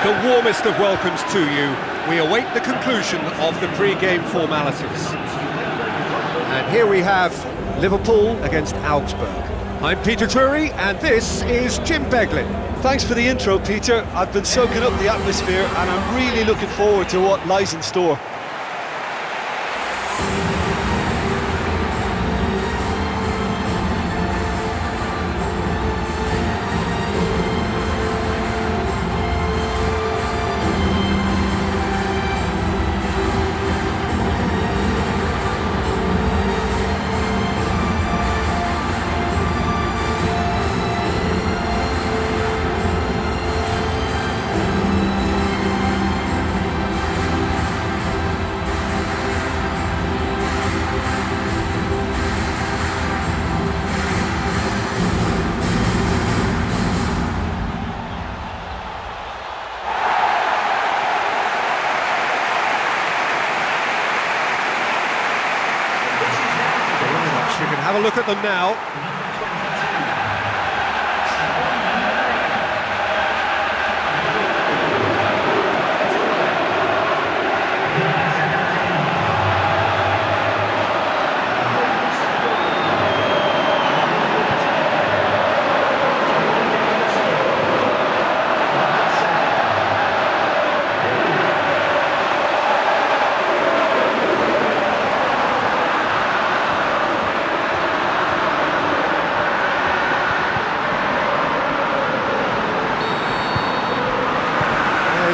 The warmest of welcomes to you. We await the conclusion of the pre-game formalities. And here we have Liverpool against Augsburg. I'm Peter Touré, and this is Jim Beglin. Thanks for the intro, Peter. I've been soaking up the atmosphere, and I'm really looking forward to what lies in store. Have a look at them now.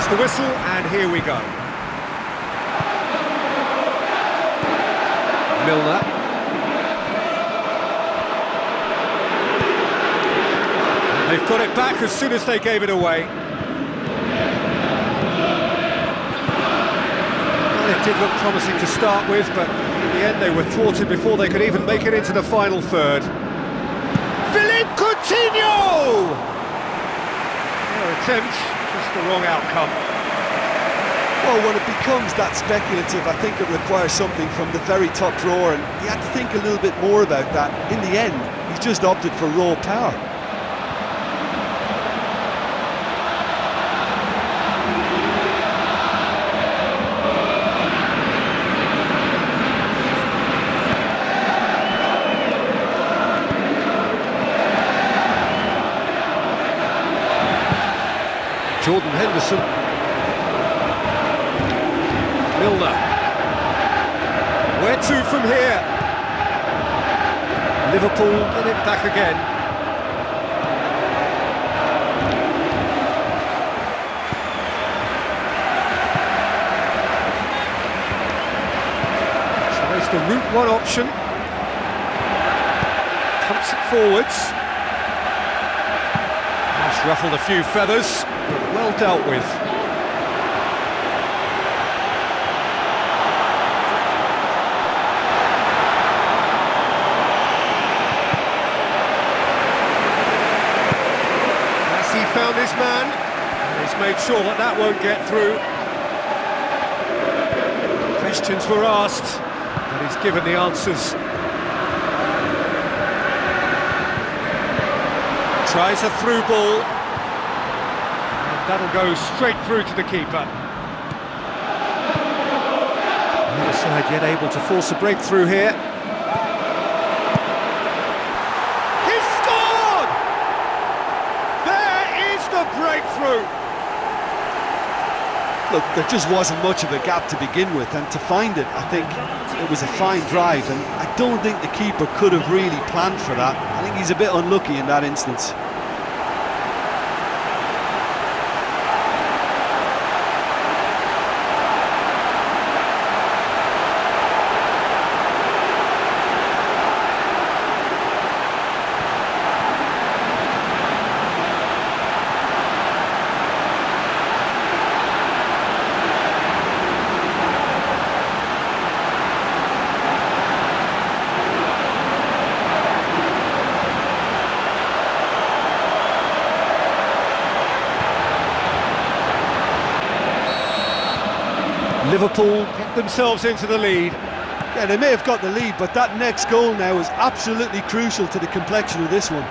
The whistle, and here we go. Milner. And they've got it back as soon as they gave it away. Well, it did look promising to start with, but in the end they were thwarted before they could even make it into the final third. Philippe Couthinho! Their attempt. Just the wrong outcome. Well, when it becomes that speculative, I think it requires something from the very top drawer, and he had to think a little bit more about that. In the end, he's just opted for raw power. Jordan Henderson. Milner. Where to from here? Liverpool get it back again. Tries the route one option. Pumps it forwards. Just ruffled a few feathers. Well dealt with. Has he found his man? And he's made sure that that won't get through. Questions were asked, but he's given the answers. Tries a through ball. That'll go straight through to the keeper. The other side yet able to force a breakthrough here. He's scored! There is the breakthrough! Look, there just wasn't much of a gap to begin with, and to find it, I think it was a fine drive, and I don't think the keeper could have really planned for that. I think he's a bit unlucky in that instance. Liverpool get themselves into the lead. Yeah, they may have got the lead, but that next goal now is absolutely crucial to the complexion of this one.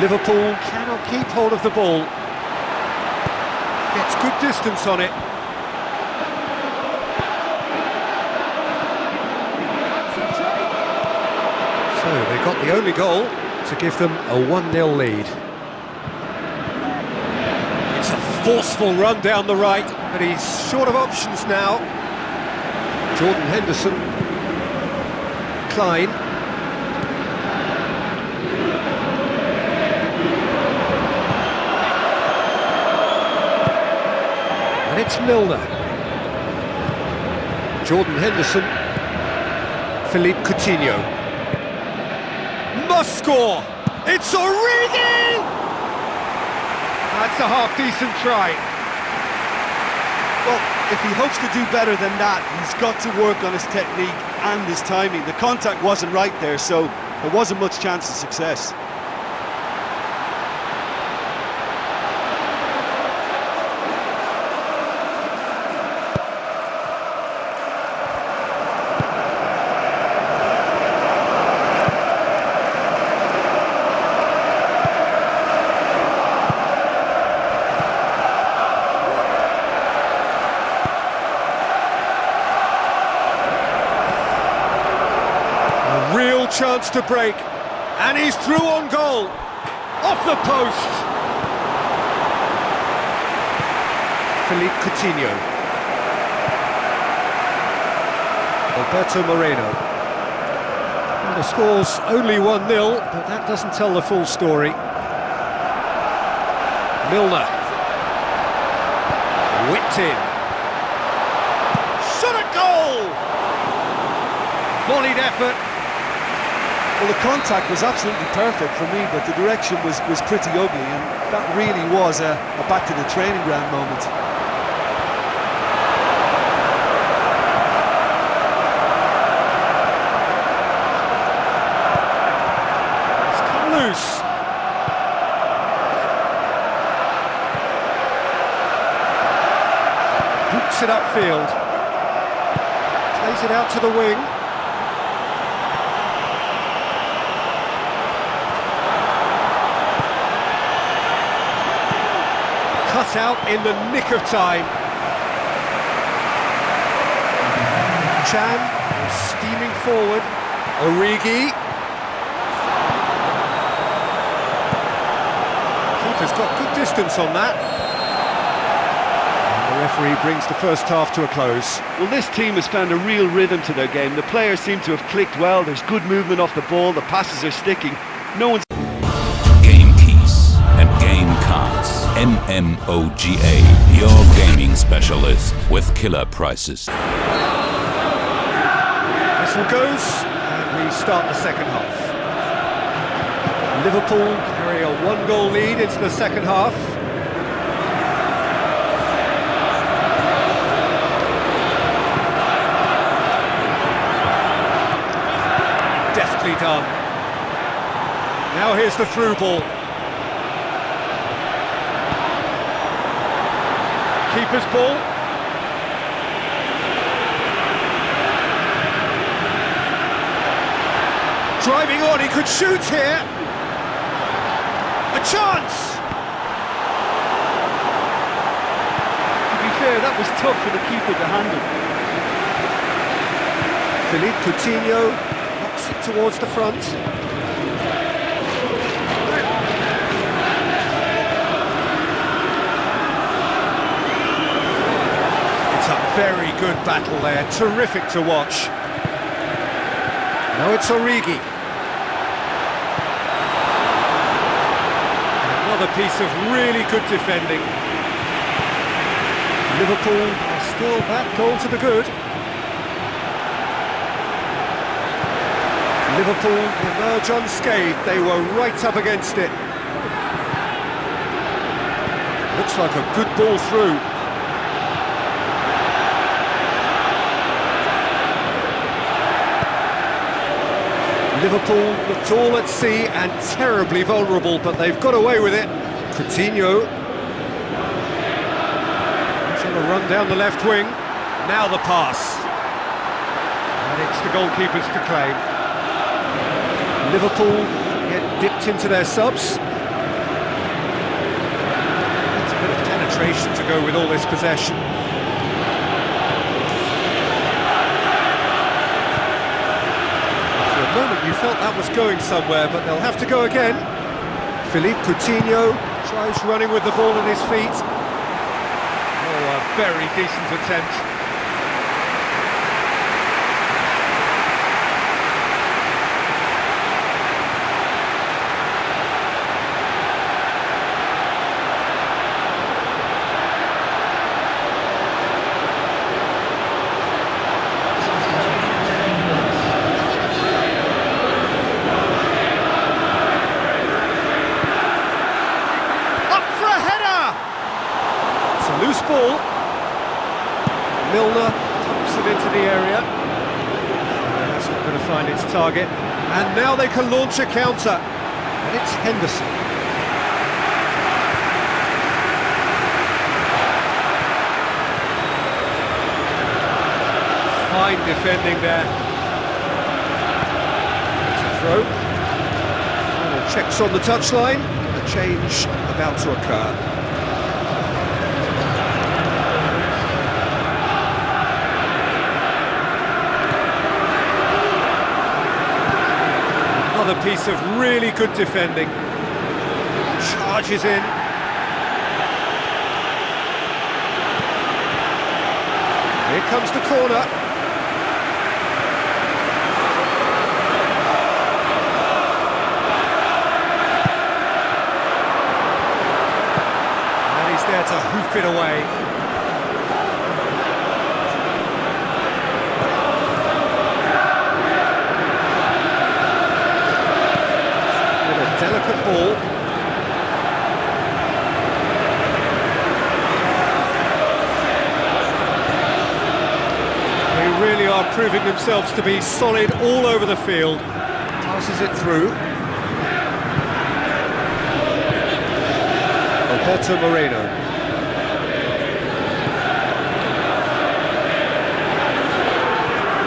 Liverpool cannot keep hold of the ball. Gets good distance on it. So they got the only goal to give them a 1-0 lead. It's a forceful run down the right, but he's short of options now. Jordan Henderson. Clyne. And it's Milner. Jordan Henderson. Coutinho. Must score! It's Origi! That's a half-decent try. Well, if he hopes to do better than that, he's got to work on his technique and his timing. The contact wasn't right there, so there wasn't much chance of success. Chance to break, and he's through on goal, off the post. Coutinho. Alberto Moreno. Well, the score's only 1-0, but that doesn't tell the full story. Milner. Whipped in. Shot at goal! Volleyed effort. Well, the contact was absolutely perfect for me, but the direction was pretty ugly, and that really was a back to the training ground moment. It's come loose. Boots it upfield. Plays it out to the wing. Cut out in the nick of time. Chan steaming forward. Origi. Keeper's got good distance on that. And the referee brings the first half to a close. Well, this team has found a real rhythm to their game. The players seem to have clicked well. There's good movement off the ball. The passes are sticking. No one's... Game keys and game cards. MMOGA, your gaming specialist with killer prices. Whistle goes, and we start the second half. Liverpool carry a 1-goal lead into the second half. Deftly done. Now here's the through ball. Keeper's ball. Driving on, he could shoot here. A chance! To be fair, that was tough for the keeper to handle. Coutinho knocks it towards the front. Very good battle there, terrific to watch. Now it's Origi. Another piece of really good defending. Liverpool are still that goal to the good. Liverpool emerge unscathed, they were right up against it. Looks like a good ball through. Liverpool looked all at sea and terribly vulnerable, but they've got away with it. Coutinho. Trying to run down the left wing. Now the pass. And it's the goalkeepers to claim. Liverpool get dipped into their subs. concentration to go with all this possession. For a moment you felt that was going somewhere, but they'll have to go again. Coutinho tries running with the ball at his feet. Oh, a very decent attempt. Loose ball. Milner pumps it into the area. That's not going to find its target. And now they can launch a counter. And it's Henderson. Fine defending there. It's a throw. Final checks on the touchline. A change about to occur. Another piece of really good defending. Charges in. Here comes the corner. And he's there to hoof it away. Delicate ball. They really are proving themselves to be solid all over the field. Passes it through. Moreno.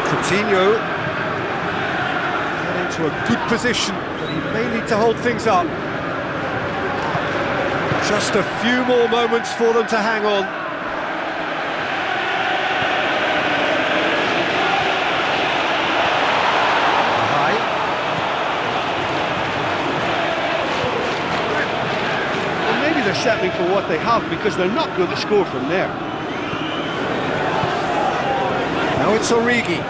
Coutinho got into a good position. He may need to hold things up. Just a few more moments for them to hang on. Verhaegh. Well, maybe they're settling for what they have because they're not going to score from there. Now it's Origi.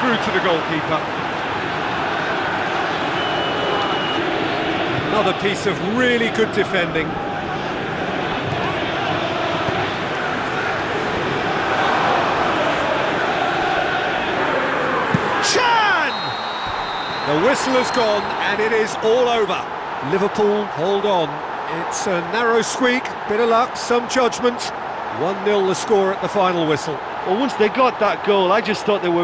Through to the goalkeeper. Another piece of really good defending. Chan! The whistle has gone and it is all over. Liverpool hold on. It's a narrow squeak, bit of luck, some judgment. 1-0 the score at the final whistle. Well, once they got that goal, I just thought they were